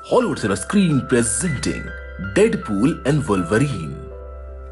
Hollywood cinema screen presenting Deadpool and Wolverine.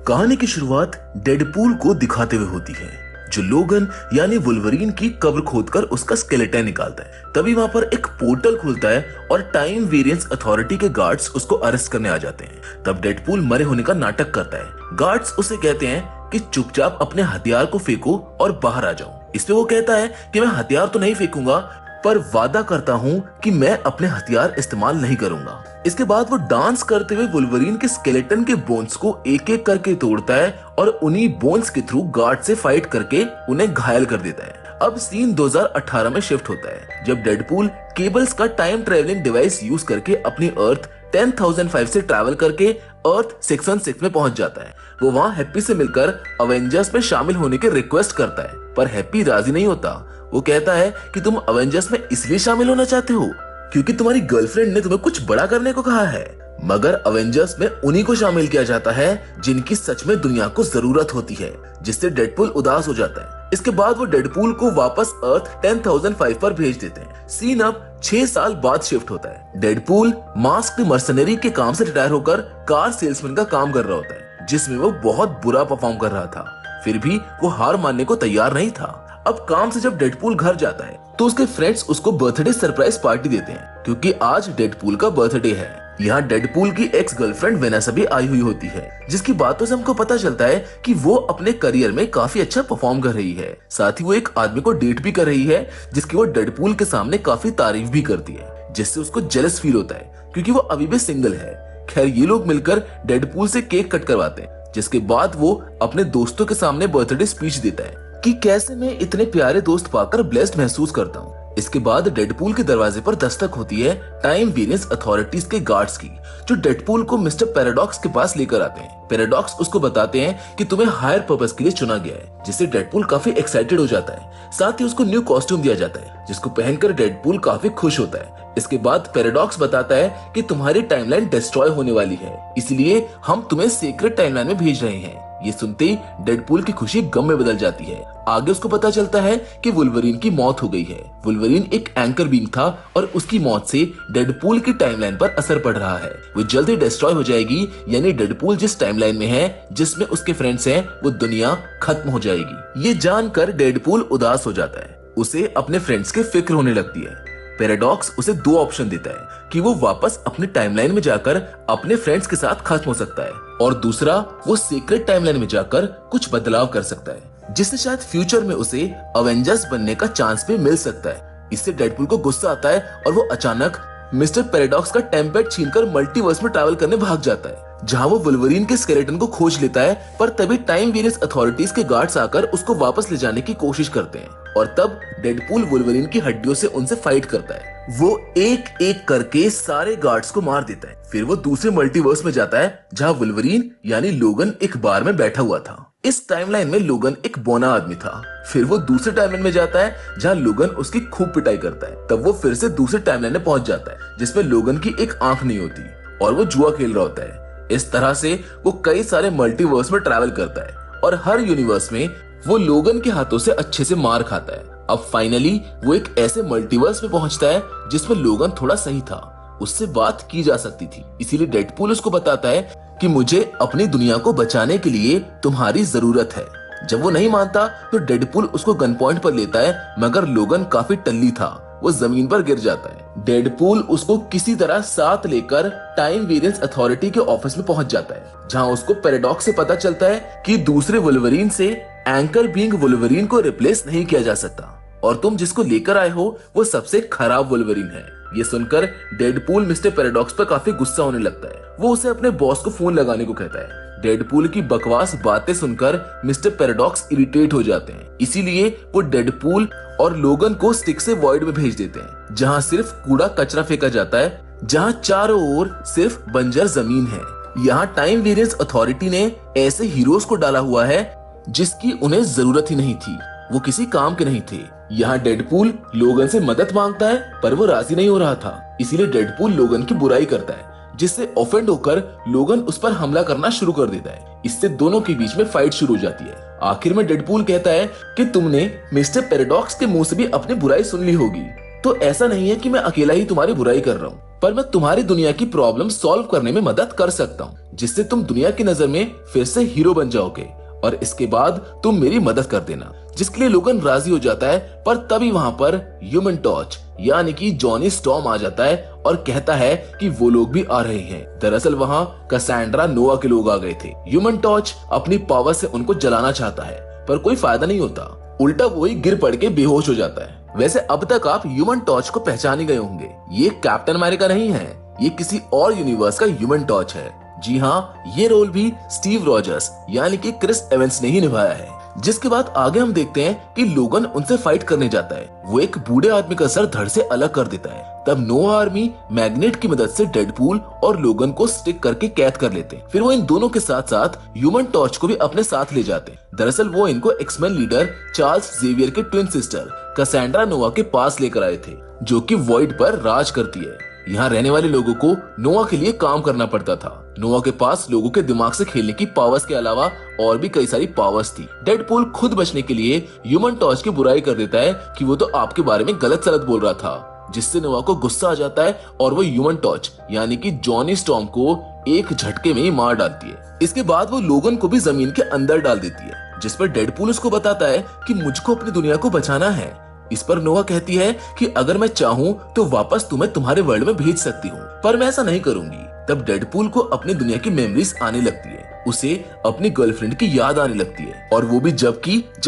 कहानी की शुरुआत डेडपूल को दिखाते हुए होती है, जो लोगन यानी वुल्वरीन की कब्र खोदकर उसका स्केलेटन निकालता है। तभी वहां पर एक पोर्टल खुलता है और टाइम वेरिएंस अथॉरिटी के गार्ड्स उसको अरेस्ट करने आ जाते हैं। तब डेडपूल मरे होने का नाटक करता है। गार्ड्स उसे कहते हैं कि चुपचाप अपने हथियार को फेंको और बाहर आ जाओ। इस पे वो कहता है कि मैं हथियार तो नहीं फेंकूंगा, पर वादा करता हूँ कि मैं अपने हथियार इस्तेमाल नहीं करूंगा। इसके बाद वो डांस करते हुए वुल्वरीन के स्केलेटन के बोन्स को एक एक करके तोड़ता है और उन्हीं बोन्स के थ्रू गार्ड से फाइट करके उन्हें घायल कर देता है। अब सीन 2018 में शिफ्ट होता है, जब डेडपूल केबल्स का टाइम ट्रेवलिंग डिवाइस यूज करके अपनी अर्थ 10,005 से ट्रैवल करके अर्थ 616 में पहुंच जाता है। वो वहाँ हैप्पी से मिलकर अवेंजर्स में शामिल होने की रिक्वेस्ट करता है, पर हैप्पी राजी नहीं होता। वो कहता है कि तुम अवेंजर्स में इसलिए शामिल होना चाहते हो क्योंकि तुम्हारी गर्लफ्रेंड ने तुम्हें कुछ बड़ा करने को कहा है। मगर अवेंजर्स में उन्हीं को शामिल किया जाता है जिनकी सच में दुनिया को जरूरत होती है, जिससे डेडपूल उदास हो जाता है। इसके बाद वो डेडपूल को वापस अर्थ 10,005 पर भेज देते हैं। सीन अब 6 साल बाद शिफ्ट होता है। डेडपूल मास्क्ड मर्सनरी के काम से रिटायर होकर कार सेल्समैन का काम कर रहा होता है, जिसमें वो बहुत बुरा परफॉर्म कर रहा था। फिर भी वो हार मानने को तैयार नहीं था। अब काम से जब डेडपूल घर जाता है तो उसके फ्रेंड्स उसको बर्थडे सरप्राइज पार्टी देते हैं, क्योंकि आज डेडपूल का बर्थडे है। यहाँ डेडपूल की एक्स गर्लफ्रेंड वेनेसा भी आई हुई होती है, जिसकी बातों से हमको पता चलता है कि वो अपने करियर में काफी अच्छा परफॉर्म कर रही है। साथ ही वो एक आदमी को डेट भी कर रही है, जिसकी वो डेडपूल के सामने काफी तारीफ भी करती है, जिससे उसको जेलस फील होता है क्योंकि वो अभी भी सिंगल है। खैर, ये लोग मिलकर डेडपूल से केक कट करवाते हैं, जिसके बाद वो अपने दोस्तों के सामने बर्थडे स्पीच देता है कि कैसे मैं इतने प्यारे दोस्त पाकर ब्लेस्ड महसूस करता हूँ। इसके बाद डेडपूल के दरवाजे पर दस्तक होती है टाइम वेरिएंस अथॉरिटीज के गार्ड्स की, जो डेडपूल को मिस्टर पैराडॉक्स के पास लेकर आते हैं। पैराडॉक्स उसको बताते हैं कि तुम्हें हायर पर्पस के लिए चुना गया है, जिससे डेडपूल काफी एक्साइटेड हो जाता है। साथ ही उसको न्यू कॉस्ट्यूम दिया जाता है, जिसको पहनकर डेडपूल काफी खुश होता है। इसके बाद पैराडॉक्स बताता है कि तुम्हारी टाइमलाइन डिस्ट्रॉय होने वाली है, इसलिए हम तुम्हें सीक्रेट टाइमलाइन में भेज रहे हैं। ये सुनते ही डेडपूल की खुशी गम में बदल जाती है। आगे उसको पता चलता है कि वुल्वरीन की मौत हो गई है। वुल्वरीन एक एंकर बीइंग था और उसकी मौत से डेडपूल की टाइमलाइन पर असर पड़ रहा है। वो जल्दी डिस्ट्रॉय हो जाएगी, यानी डेडपूल जिस टाइमलाइन में है जिसमें उसके फ्रेंड्स हैं, वो दुनिया खत्म हो जाएगी। ये जानकर डेडपूल उदास हो जाता है। उसे अपने फ्रेंड्स की फिक्र होने लगती है। पैराडॉक्स उसे 2 ऑप्शन देता है कि वो वापस अपनी टाइमलाइन में जाकर अपने फ्रेंड्स के साथ खत्म हो सकता है, और दूसरा वो सीक्रेट टाइमलाइन में जाकर कुछ बदलाव कर सकता है, जिससे शायद फ्यूचर में उसे अवेंजर्स बनने का चांस भी मिल सकता है। इससे डेडपूल को गुस्सा आता है और वो अचानक मिस्टर पैराडॉक्स का टेम्पलेट छीनकर मल्टीवर्स में ट्रैवल करने भाग जाता है, जहां वो वुल्वरीन के स्केलेटन को खोज लेता है। पर तभी टाइम वेरिएंस अथॉरिटीज के गार्ड्स आकर उसको वापस ले जाने की कोशिश करते हैं, और तब डेडपूल वुल्वरीन की हड्डियों से उनसे फाइट करता है। वो एक एक करके सारे गार्ड्स को मार देता है। फिर वो दूसरे मल्टीवर्स में जाता है, जहां वुल्वरीन यानी लोगन एक बार में बैठा हुआ था। इस टाइमलाइन में लोगन एक बौना आदमी था। फिर वो दूसरे टाइमलाइन में जाता है, जहां लोगन उसकी खूब पिटाई करता है। तब वो फिर से दूसरे टाइमलाइन में पहुंच जाता है, जिसमें लोगन की एक आंख नहीं होती और वो जुआ खेल रहा होता है। इस तरह से वो कई सारे मल्टीवर्स में ट्रैवल करता है और हर यूनिवर्स में वो लोगन के हाथों से अच्छे से मार खाता है। अब फाइनली वो एक ऐसे मल्टीवर्स में पहुंचता है जिसमें लोगन थोड़ा सही था, उससे बात की जा सकती थी। इसीलिए डेडपूल उसको बताता है कि मुझे अपनी दुनिया को बचाने के लिए तुम्हारी जरूरत है। जब वो नहीं मानता तो डेडपूल उसको गन पॉइंट पर लेता है, मगर लोगन काफी टल्ली था, वो जमीन पर गिर जाता है। डेडपूल उसको किसी तरह साथ लेकर टाइम वेरिएंस अथॉरिटी के ऑफिस में पहुंच जाता है, जहां उसको पैराडॉक्स से पता चलता है कि दूसरे वुल्वरीन से एंकर बीइंग वुल्वरीन को रिप्लेस नहीं किया जा सकता, और तुम जिसको लेकर आए हो वो सबसे खराब वुल्वरीन है। ये सुनकर डेडपूल मिस्टर पैराडॉक्स पर काफी गुस्सा होने लगता है। वो उसे अपने बॉस को फोन लगाने को कहता है। डेडपूल की बकवास बातें सुनकर मिस्टर पैराडॉक्स इरिटेट हो जाते हैं, इसीलिए वो डेडपूल और लोगन को स्टिक से वॉइड में भेज देते हैं, जहां सिर्फ कूड़ा कचरा फेंका जाता है, जहां चारों ओर सिर्फ बंजर जमीन है। यहाँ टाइम वेरिएंस अथॉरिटी ने ऐसे हीरोज को डाला हुआ है जिसकी उन्हें जरूरत ही नहीं थी, वो किसी काम के नहीं थे। यहाँ डेडपूल लोगन से मदद मांगता है, पर वो राजी नहीं हो रहा था, इसीलिए डेडपूल लोगन की बुराई करता है, जिससे ऑफेंड होकर लोगन उस पर हमला करना शुरू कर देता है। इससे दोनों के बीच में फाइट शुरू हो जाती है। आखिर में डेडपूल कहता है कि तुमने मिस्टर पैराडॉक्स के मुंह से भी अपनी बुराई सुन ली होगी, तो ऐसा नहीं है कि मैं अकेला ही तुम्हारी बुराई कर रहा हूँ, पर मैं तुम्हारी दुनिया की प्रॉब्लम सॉल्व करने में मदद कर सकता हूँ, जिससे तुम दुनिया की नजर में फिर से हीरो बन जाओगे और इसके बाद तुम मेरी मदद कर देना। जिसके लिए लोगन राजी हो जाता है, पर तभी वहाँ पर ह्यूमन टॉर्च यानी कि जॉनी स्टॉर्म आ जाता है और कहता है कि वो लोग भी आ रहे हैं। दरअसल वहाँ कैसेंड्रा नोवा के लोग आ गए थे। ह्यूमन टॉर्च अपनी पावर से उनको जलाना चाहता है, पर कोई फायदा नहीं होता, उल्टा वही गिर पड़ के बेहोश हो जाता है। वैसे अब तक आप ह्यूमन टॉर्च को पहचान ही गए होंगे, ये कैप्टन अमेरिका नहीं है, ये किसी और यूनिवर्स का ह्यूमन टॉर्च है। जी हाँ, ये रोल भी स्टीव रॉजर्स यानी कि क्रिस एवंस ने ही निभाया है। जिसके बाद आगे हम देखते हैं कि लोगन उनसे फाइट करने जाता है। वो एक बूढ़े आदमी का सर धड़ से अलग कर देता है। तब नोवा आर्मी मैग्नेट की मदद से डेडपूल और लोगन को स्टिक करके कैद कर लेते हैं। फिर वो इन दोनों के साथ साथ ह्यूमन टॉर्च को भी अपने साथ ले जाते हैं। दरअसल वो इनको एक्समैन लीडर चार्ल्स जेवियर के ट्विन सिस्टर कैसेंड्रा नोवा के पास लेकर आए थे, जो कि वॉइड पर राज करती है। यहाँ रहने वाले लोगों को नोवा के लिए काम करना पड़ता था। नोवा के पास लोगों के दिमाग से खेलने की पावर्स के अलावा और भी कई सारी पावर्स थी। डेडपूल खुद बचने के लिए ह्यूमन टॉर्च की बुराई कर देता है कि वो तो आपके बारे में गलत सलत बोल रहा था, जिससे नोवा को गुस्सा आ जाता है और वो ह्यूमन टॉर्च यानी कि जॉनी स्टॉर्म को एक झटके में ही मार डालती है। इसके बाद वो लोगन को भी जमीन के अंदर डाल देती है, जिस पर डेडपूल उसको बताता है कि मुझको अपनी दुनिया को बचाना है। इस पर नोवा कहती है कि अगर मैं चाहूँ तो वापस तुम्हें तुम्हारे वर्ल्ड में भेज सकती हूँ, पर मैं ऐसा नहीं करूंगी। तब डेडपूल को अपनी दुनिया की मेमोरीज आने लगती है, उसे अपनी गर्लफ्रेंड की याद आने लगती है, और वो भी जब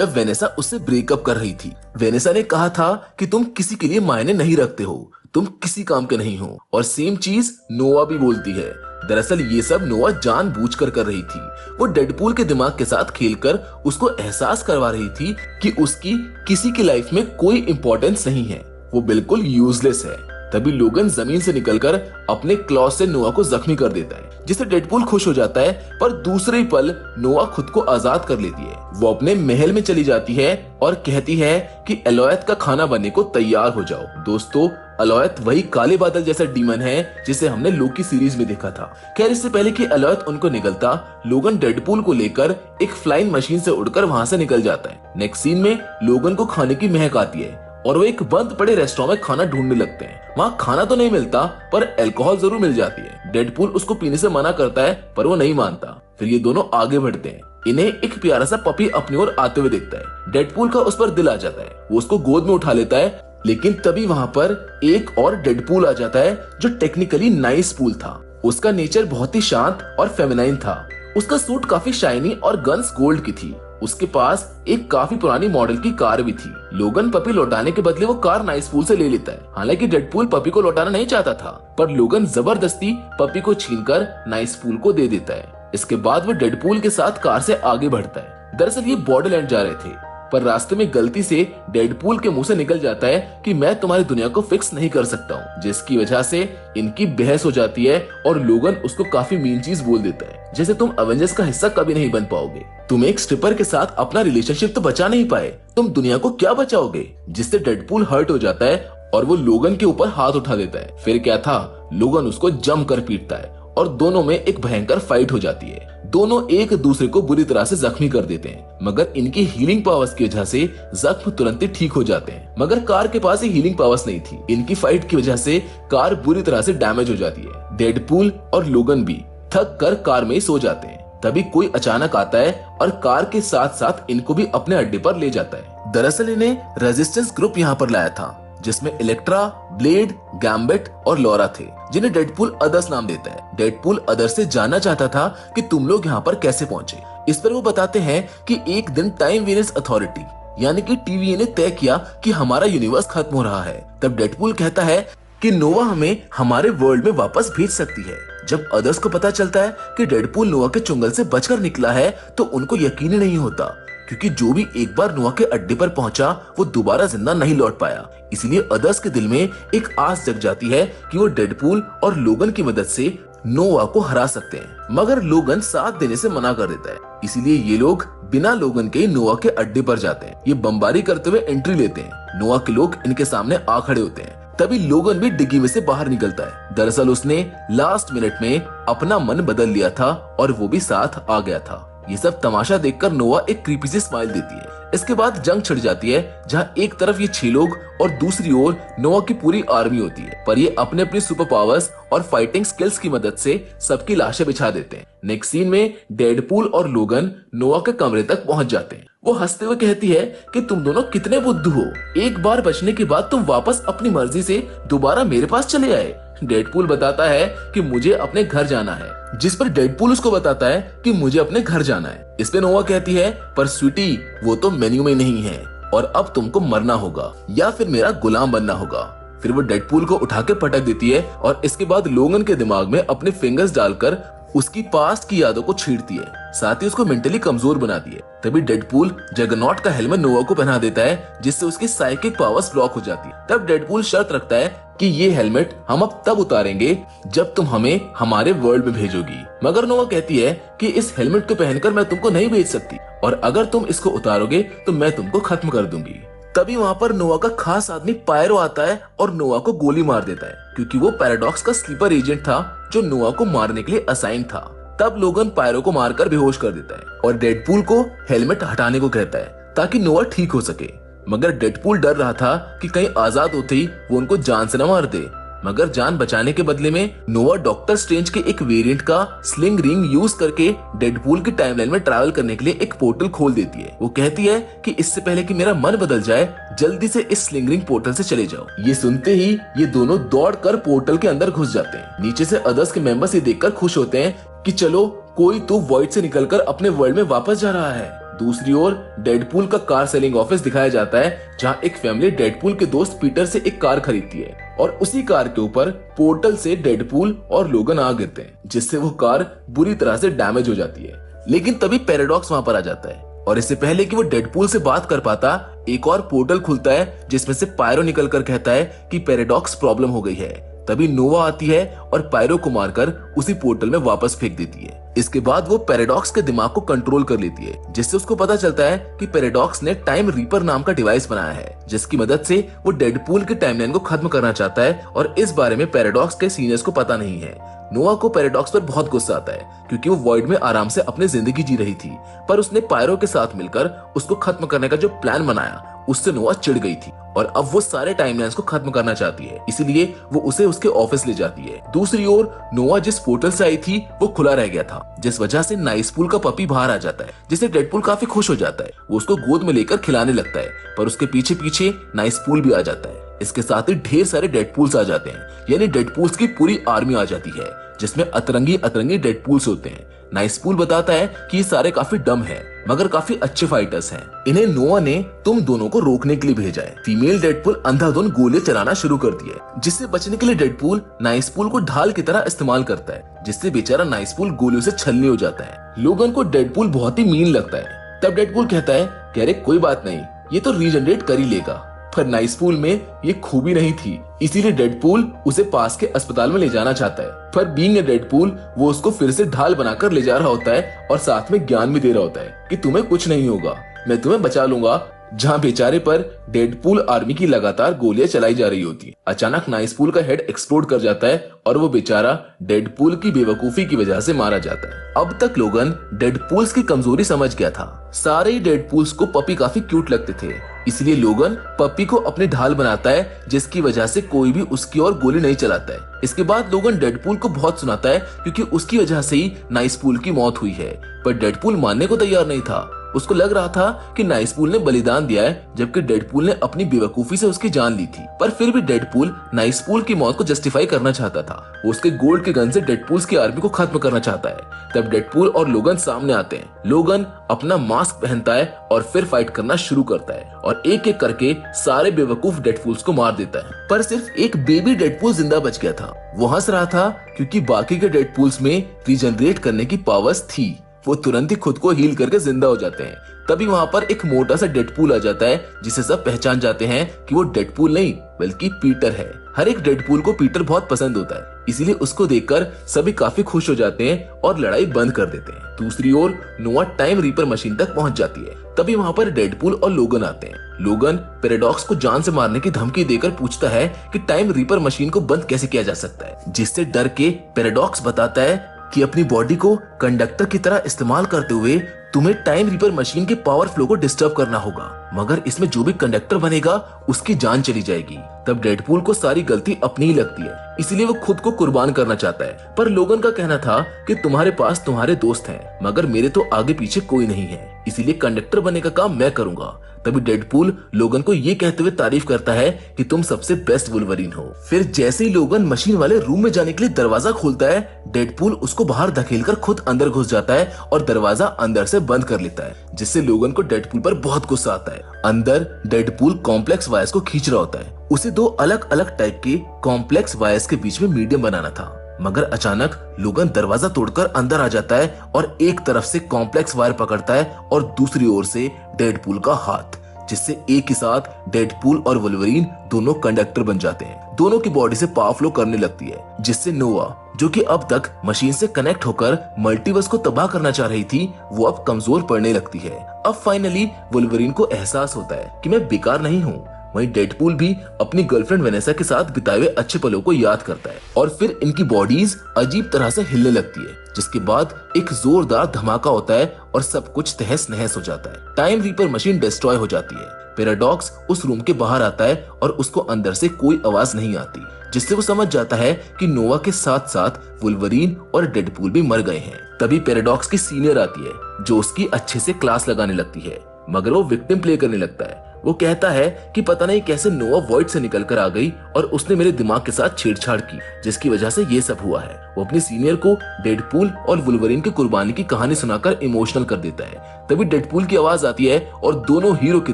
वेनेसा उससे ब्रेकअप कर रही थी। वेनेसा ने कहा था कि तुम किसी के लिए मायने नहीं रखते हो, तुम किसी काम के नहीं हो, और सेम चीज नोवा भी बोलती है। दरअसल ये सब नोवा जानबूझकर कर रही थी। वो डेडपूल के दिमाग के साथ खेलकर उसको एहसास करवा रही थी कि उसकी किसी की लाइफ में कोई इंपॉर्टेंस नहीं है, वो बिल्कुल यूजलेस है। तभी लोगन जमीन से निकलकर अपने क्लॉ से नोवा को जख्मी कर देता है, जिससे डेडपूल खुश हो जाता है। पर दूसरे पल नोवा खुद को आजाद कर लेती है। वो अपने महल में चली जाती है और कहती है कि एलोएथ का खाना बनने को तैयार हो जाओ। दोस्तों, एलोएथ वही काले बादल जैसा डीमन है जिसे हमने लोकी सीरीज में देखा था। खैर, इससे पहले कि एलोएथ उनको निकलता, लोगन डेडपूल को लेकर एक फ्लाइंग मशीन से उड़कर वहां से निकल जाता है। नेक्स्ट सीन में लोगन को खाने की महक आती है और वो एक बंद पड़े रेस्टोरेंट में खाना ढूंढने लगते हैं। वहाँ खाना तो नहीं मिलता, पर अल्कोहल जरूर मिल जाती है। डेडपूल उसको पीने से मना करता है, पर वो नहीं मानता। फिर ये दोनों आगे बढ़ते हैं। इन्हें एक प्यारा सा पपी अपनी ओर आते हुए देखता है। डेडपूल का उस पर दिल आ जाता है, वो उसको गोद में उठा लेता है। लेकिन तभी वहाँ पर एक और डेडपूल आ जाता है, जो टेक्निकली नाइस पूल था। उसका नेचर बहुत ही शांत और फेमिनाइन था। उसका सूट काफी शाइनी और गन्स गोल्ड की थी। उसके पास एक काफी पुरानी मॉडल की कार भी थी। लोगन पपी लौटाने के बदले वो कार नाइस पूल से ले लेता है। हालांकि डेडपूल पपी को लौटाना नहीं चाहता था, पर लोगन जबरदस्ती पपी को छीनकर नाइस पूल को दे देता है। इसके बाद वो डेडपूल के साथ कार से आगे बढ़ता है। दरअसल ये बॉर्डरलैंड जा रहे थे, पर रास्ते में गलती से डेडपूल के मुंह से निकल जाता है कि मैं तुम्हारी दुनिया को फिक्स नहीं कर सकता हूँ, जिसकी वजह से इनकी बहस हो जाती है और लोगन उसको काफी मीन चीज बोल देता है, जैसे तुम अवेंजर्स का हिस्सा कभी नहीं बन पाओगे, तुम एक स्ट्रिपर के साथ अपना रिलेशनशिप तो बचा नहीं पाए, तुम दुनिया को क्या बचाओगे। जिससे डेडपूल हर्ट हो जाता है और वो लोगन के ऊपर हाथ उठा देता है। फिर क्या था, लोगन उसको जमकर पीटता है और दोनों में एक भयंकर फाइट हो जाती है। दोनों एक दूसरे को बुरी तरह से जख्मी कर देते हैं, मगर इनकी हीलिंग पावर्स की वजह से जख्म तुरंत ही ठीक हो जाते हैं। मगर कार के पास ही हीलिंग पावर्स नहीं थी। इनकी फाइट की वजह से कार बुरी तरह से डैमेज हो जाती है। डेडपूल और लोगन भी थक कर कार में ही सो जाते हैं। तभी कोई अचानक आता है और कार के साथ साथ इनको भी अपने अड्डे पर ले जाता है। दरअसल इन्हें रेजिस्टेंस ग्रुप यहाँ पर लाया था, जिसमें इलेक्ट्रा, ब्लेड, गैम्बिट और लॉरा थे, जिन्हें डेडपूल अदर्स नाम देता है। डेडपूल अदर्स से जानना चाहता था कि तुम लोग यहाँ पर कैसे पहुंचे। इस पर वो बताते हैं कि एक दिन टाइम वेरिएंस अथॉरिटी यानी कि टीवीए ने तय किया कि हमारा यूनिवर्स खत्म हो रहा है। तब डेडपूल कहता है कि नोवा हमें हमारे वर्ल्ड में वापस भेज सकती है। जब अदर्स को पता चलता है कि डेडपूल नोवा के चुंगल से बचकर निकला है, तो उनको यकीन ही नहीं होता, क्योंकि जो भी एक बार नोवा के अड्डे पर पहुंचा वो दोबारा जिंदा नहीं लौट पाया। इसलिए अदर्स के दिल में एक आस जग जाती है कि वो डेडपूल और लोगन की मदद से नोवा को हरा सकते हैं। मगर लोगन साथ देने से मना कर देता है। इसीलिए ये लोग बिना लोगन के नोवा के अड्डे पर जाते हैं। ये बमबारी करते हुए एंट्री लेते हैं। नोवा के लोग इनके सामने आ खड़े होते हैं। तभी लोगन भी डिग्गी में से बाहर निकलता है। दरअसल उसने लास्ट मिनट में अपना मन बदल लिया था और वो भी साथ आ गया था। ये सब तमाशा देखकर नोआ एक क्रीपी सी स्माइल देती है। इसके बाद जंग छिड़ जाती है, जहां एक तरफ ये 6 लोग और दूसरी ओर नोआ की पूरी आर्मी होती है। पर ये अपने अपनी सुपर पावर्स और फाइटिंग स्किल्स की मदद से सबकी लाशें बिछा देते हैं। नेक्स्ट सीन में डेडपूल और लोगन नोआ के कमरे तक पहुंच जाते हैं। वो हंसते हुए कहती है कि तुम दोनों कितने बुद्धू हो, एक बार बचने के बाद तुम वापस अपनी मर्जी से दोबारा मेरे पास चले आए। डेडपूल बताता है कि मुझे अपने घर जाना है, जिस पर डेडपूल उसको बताता है कि मुझे अपने घर जाना है। इस पे नोआ कहती है, पर स्वीटी वो तो मेन्यू में नहीं है और अब तुमको मरना होगा या फिर मेरा गुलाम बनना होगा। फिर वो डेडपूल को उठा के पटक देती है और इसके बाद लोगन के दिमाग में अपने फिंगर्स डालकर उसकी पास्ट की यादों को छींटती है, साथ ही उसको मेंटली कमजोर बनाती है। तभी डेडपूल जगरनॉट का हेलमेट नोआ को पहना देता है, जिससे उसकी साइकिक पावर्स ब्लॉक हो जाती है। तब डेडपूल शर्त रखता है कि ये हेलमेट हम अब तब उतारेंगे जब तुम हमें हमारे वर्ल्ड में भेजोगी। मगर नोआ कहती है कि इस हेलमेट को पहनकर मैं तुमको नहीं भेज सकती और अगर तुम इसको उतारोगे तो मैं तुमको खत्म कर दूंगी। तभी वहाँ पर नोआ का खास आदमी पायरो आता है और नोआ को गोली मार देता है, क्योंकि वो पैराडॉक्स का स्लीपर एजेंट था जो नोआ को मारने के लिए असाइन था। तब लोगन पायरो को मारकर बेहोश कर देता है और डेडपूल को हेलमेट हटाने को कहता है ताकि नोआ ठीक हो सके। मगर डेडपूल डर रहा था कि कहीं आजाद होते ही वो उनको जान से न मार दे। मगर जान बचाने के बदले में नोआ डॉक्टर स्ट्रेंज के एक वेरिएंट का स्लिंग रिंग यूज करके डेडपूल की टाइमलाइन में ट्रैवल करने के लिए एक पोर्टल खोल देती है। वो कहती है कि इससे पहले कि मेरा मन बदल जाए, जल्दी से इस स्लिंग रिंग पोर्टल से चले जाओ। ये सुनते ही ये दोनों दौड़कर पोर्टल के अंदर घुस जाते हैं। नीचे से अदर्स के मेंबर्स ये देखकर खुश होते हैं कि चलो कोई तो वॉइड से निकलकर अपने वर्ल्ड में वापस जा रहा है। दूसरी ओर डेडपूल का कार सेलिंग ऑफिस दिखाया जाता है, जहां एक फैमिली डेडपूल के दोस्त पीटर से एक कार खरीदती है और उसी कार के ऊपर पोर्टल से डेडपूल और लोगन आ गिरते हैं, जिससे वो कार बुरी तरह से डैमेज हो जाती है। लेकिन तभी पैराडॉक्स वहां पर आ जाता है और इससे पहले कि वो डेडपूल से बात कर पाता, एक और पोर्टल खुलता है जिसमें से पायरो निकल कर कहता है कि पैराडॉक्स प्रॉब्लम हो गई है। तभी नोवा आती है और पायरो को मारकर उसी पोर्टल में वापस फेंक देती है। इसके बाद वो पैराडॉक्स के दिमाग को कंट्रोल कर लेती है, जिससे उसको पता चलता है कि पैराडॉक्स ने टाइम रीपर नाम का डिवाइस बनाया है, जिसकी मदद से वो डेडपूल के टाइमलाइन को खत्म करना चाहता है और इस बारे में पैराडॉक्स के सीनियर्स को पता नहीं है। नोवा को पैराडॉक्स पर बहुत गुस्सा आता है, क्योंकि वो वॉइड में आराम से अपनी जिंदगी जी रही थी, पर उसने पायरो के साथ मिलकर उसको खत्म करने का जो प्लान बनाया उससे नोवा चिढ़ गई थी और अब वो सारे टाइमलाइंस को खत्म करना चाहती है, इसीलिए वो उसे उसके ऑफिस ले जाती है। दूसरी ओर नोवा जिस पोर्टल से आई थी वो खुला रह गया था, जिस वजह से नाइसपूल का पपी बाहर आ जाता है, जिससे डेडपूल काफी खुश हो जाता है। वो उसको गोद में लेकर खिलाने लगता है, पर उसके पीछे पीछे नाइसपूल भी आ जाता है। इसके साथ ही ढेर सारे डेडपूल्स आ जाते हैं, यानी डेडपूल्स की पूरी आर्मी आ जाती है, जिसमें अतरंगी अतरंगी डेडपूल्स होते हैं। नाइसपूल बताता है कि ये सारे काफी डम हैं, मगर काफी अच्छे फाइटर्स हैं। इन्हें नोआ ने तुम दोनों को रोकने के लिए भेजा है। फीमेल डेडपूल अंधाधुंध गोलियां चलाना शुरू कर दी है, जिससे बचने के लिए डेडपूल नाइसपूल को ढाल की तरह इस्तेमाल करता है, जिससे बेचारा नाइसपूल गोलियों से छलनी हो जाता है। लोगन को डेडपूल बहुत ही मीन लगता है। तब डेडपूल कहता है कि अरे कोई बात नहीं, ये तो रीजनरेट कर ही लेगा। पर नाइसपूल में ये खूबी नहीं थी, इसीलिए डेडपूल उसे पास के अस्पताल में ले जाना चाहता है। पर बीइंग ए डेडपूल वो उसको फिर से ढाल बनाकर ले जा रहा होता है और साथ में ज्ञान भी दे रहा होता है कि तुम्हें कुछ नहीं होगा, मैं तुम्हें बचा लूंगा। जहां बेचारे पर डेडपूल आर्मी की लगातार गोलियां चलाई जा रही होती। अचानक नाइसपूल का हेड एक्सप्लोड कर जाता है और वो बेचारा डेडपूल की बेवकूफी की वजह से मारा जाता है। अब तक लोगन डेडपूल्स की कमजोरी समझ गया था। सारे ही डेडपूल्स को पपी काफी क्यूट लगते थे, इसलिए लोगन पप्पी को अपनी ढाल बनाता है, जिसकी वजह से कोई भी उसकी ओर गोली नहीं चलाता है। इसके बाद लोगन डेडपूल को बहुत सुनाता है, क्योंकि उसकी वजह से ही नाइसपूल की मौत हुई है। पर डेडपूल मानने को तैयार नहीं था। उसको लग रहा था कि नाइसपूल ने बलिदान दिया है, जबकि डेडपूल ने अपनी बेवकूफी से उसकी जान ली थी। पर फिर भी डेडपूल नाइसपूल की मौत को जस्टिफाई करना चाहता था। वो उसके गोल्ड के गन से डेडपूल्स की आर्मी को खत्म करना चाहता है। तब डेडपूल और लोगन सामने आते हैं। लोगन अपना मास्क पहनता है और फिर फाइट करना शुरू करता है और एक एक करके सारे बेवकूफ डेडपूल्स को मार देता है। पर सिर्फ एक बेबी डेडपूल जिंदा बच गया था। वो हंस रहा था क्योंकि बाकी के डेडपूल्स में रीजनरेट करने की पावर्स थी। वो तुरंत ही खुद को हील करके जिंदा हो जाते हैं। तभी वहां पर एक मोटा सा डेडपूल आ जाता है, जिसे सब पहचान जाते हैं कि वो डेडपूल नहीं बल्कि पीटर है। हर एक डेडपूल को पीटर बहुत पसंद होता है, इसीलिए उसको देखकर सभी काफी खुश हो जाते हैं और लड़ाई बंद कर देते हैं। दूसरी ओर नोआ टाइम रीपर मशीन तक पहुंच जाती है। तभी वहां पर डेडपूल और लोगन आते हैं। लोगन पैराडॉक्स को जान से मारने की धमकी देकर पूछता है कि टाइम रीपर मशीन को बंद कैसे किया जा सकता है, जिससे डर के पैराडॉक्स बताता है कि अपनी बॉडी को कंडक्टर की तरह इस्तेमाल करते हुए तुम्हें टाइम रीपर मशीन के पावर फ्लो को डिस्टर्ब करना होगा, मगर इसमें जो भी कंडक्टर बनेगा उसकी जान चली जाएगी। तब डेडपूल को सारी गलती अपनी ही लगती है, इसलिए वो खुद को कुर्बान करना चाहता है। पर लोगन का कहना था कि तुम्हारे पास तुम्हारे दोस्त हैं, मगर मेरे तो आगे पीछे कोई नहीं है, इसीलिए कंडक्टर बनने का काम मैं करूंगा। तभी डेडपूल लोगन को ये कहते हुए तारीफ करता है कि तुम सबसे बेस्ट वुल्वरीन हो। फिर जैसे ही लोगन मशीन वाले रूम में जाने के लिए दरवाजा खोलता है, डेडपूल उसको बाहर धकेलकर खुद अंदर घुस जाता है और दरवाजा अंदर से बंद कर लेता है, जिससे लोगन को डेडपूल पर बहुत गुस्सा आता है। अंदर डेडपूल कॉम्प्लेक्स वायर्स को खींच रहा होता है। उसे दो अलग अलग टाइप के कॉम्प्लेक्स वायर्स के बीच में मीडियम बनाना था, मगर अचानक लोगन दरवाजा तोड़कर अंदर आ जाता है और एक तरफ से कॉम्प्लेक्स वायर पकड़ता है और दूसरी ओर से डेडपूल का हाथ, जिससे एक ही साथ डेडपूल और वुल्वरीन दोनों कंडक्टर बन जाते हैं। दोनों की बॉडी से पावर फ्लो करने लगती है, जिससे नोवा, जो कि अब तक मशीन से कनेक्ट होकर मल्टीवर्स को तबाह करना चाह रही थी, वो अब कमजोर पड़ने लगती है। अब फाइनली वुल्वरीन को एहसास होता है कि मैं बेकार नहीं हूँ। वहीं डेडपूल भी अपनी गर्लफ्रेंड वेनेसा के साथ बिताए हुए अच्छे पलों को याद करता है और फिर इनकी बॉडीज अजीब तरह से हिलने लगती है, जिसके बाद एक जोरदार धमाका होता है और सब कुछ तहस नहस हो जाता है। टाइम रीपर मशीन डिस्ट्रॉय हो जाती है। पैराडॉक्स उस रूम के बाहर आता है और उसको अंदर से कोई आवाज नहीं आती, जिससे वो समझ जाता है कि नोवा के साथ साथ वुल्वरीन और डेडपूल भी मर गए हैं। तभी पैराडॉक्स की सीनियर आती है, जो उसकी अच्छे से क्लास लगाने लगती है, मगर वो विक्टिम प्ले करने लगता है। वो कहता है कि पता नहीं कैसे नोवा वॉइड से निकल कर आ गई और उसने मेरे दिमाग के साथ छेड़छाड़ की, जिसकी वजह से ये सब हुआ है। वो अपनी सीनियर को डेडपूल और वुल्वरीन की कुर्बानी की कहानी सुनाकर इमोशनल कर देता है। तभी डेडपूल की आवाज आती है और दोनों हीरो की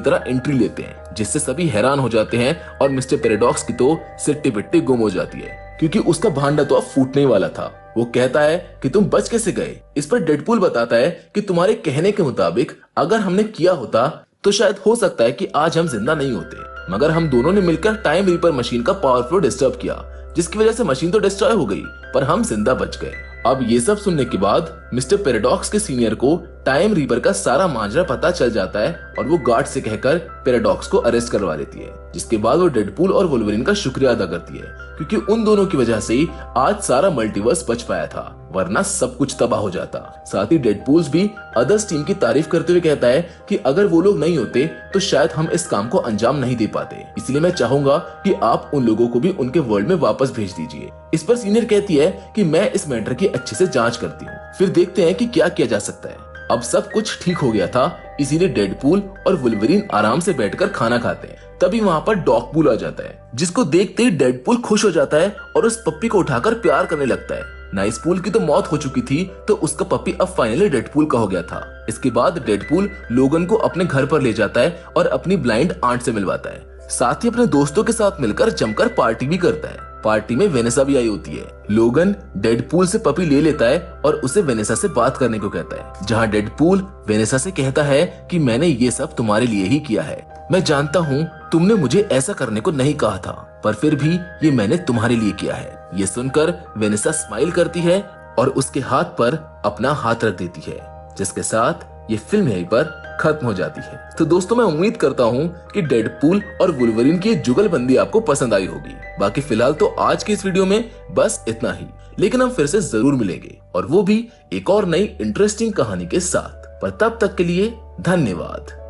तरह एंट्री लेते हैं, जिससे सभी हैरान हो जाते हैं और मिस्टर पैराडॉक्स की तो सिट्टी बिट्टी गुम हो जाती है, क्योंकि उसका भांडा तो अब फूटने वाला था। वो कहता है कि तुम बच कैसे गए। इस पर डेडपूल बताता है कि तुम्हारे कहने के मुताबिक अगर हमने किया होता तो शायद हो सकता है कि आज हम जिंदा नहीं होते, मगर हम दोनों ने मिलकर टाइम रीपर मशीन का पावर फ्लो डिस्टर्ब किया, जिसकी वजह से मशीन तो डिस्ट्रॉय हो गई, पर हम जिंदा बच गए। अब ये सब सुनने के बाद मिस्टर पैराडॉक्स के सीनियर को टाइम रीपर का सारा माजरा पता चल जाता है और वो गार्ड से कहकर पैराडॉक्स को अरेस्ट करवा लेती है, जिसके बाद वो डेडपूल और वुल्वरीन का शुक्रिया अदा करती है, क्योंकि उन दोनों की वजह से ही आज सारा मल्टीवर्स बच पाया था, वरना सब कुछ तबाह हो जाता। साथ ही डेडपूल भी अदर्स टीम की तारीफ करते हुए कहता है कि अगर वो लोग नहीं होते तो शायद हम इस काम को अंजाम नहीं दे पाते, इसलिए मैं चाहूंगा कि आप उन लोगों को भी उनके वर्ल्ड में वापस भेज दीजिए। इस पर सीनियर कहती है कि मैं इस मैटर की अच्छे से जांच करती हूँ, फिर देखते हैं कि क्या किया जा सकता है। अब सब कुछ ठीक हो गया था, इसीलिए डेडपूल और वुल्वरीन आराम से बैठकर खाना खाते हैं। तभी वहाँ पर डॉगपूल आ जाता है, जिसको देखते ही डेडपूल खुश हो जाता है और उस पप्पी को उठाकर प्यार करने लगता है। नाइसपूल की तो मौत हो चुकी थी, तो उसका पप्पी अब फाइनली डेडपूल का हो गया था। इसके बाद डेडपूल लोगन को अपने घर पर ले जाता है और अपनी ब्लाइंड आंट से मिलवाता है। साथ ही अपने दोस्तों के साथ मिलकर जमकर पार्टी भी करता है। पार्टी में वेनेसा भी आई होती है। लोगन डेडपूल से पपी ले लेता है और उसे वेनेसा से बात करने को कहता है, जहां डेडपूल वेनेसा से कहता है कि मैंने ये सब तुम्हारे लिए ही किया है। मैं जानता हूँ तुमने मुझे ऐसा करने को नहीं कहा था, पर फिर भी ये मैंने तुम्हारे लिए किया है। ये सुनकर वेनेसा स्माइल करती है और उसके हाथ पर अपना हाथ रख देती है, जिसके साथ ये फिल्म यहीं पर खत्म हो जाती है। तो दोस्तों, मैं उम्मीद करता हूँ कि डेडपूल और वुल्वरीन की जुगलबंदी आपको पसंद आई होगी। बाकी फिलहाल तो आज के इस वीडियो में बस इतना ही, लेकिन हम फिर से जरूर मिलेंगे, और वो भी एक और नई इंटरेस्टिंग कहानी के साथ। पर तब तक के लिए धन्यवाद।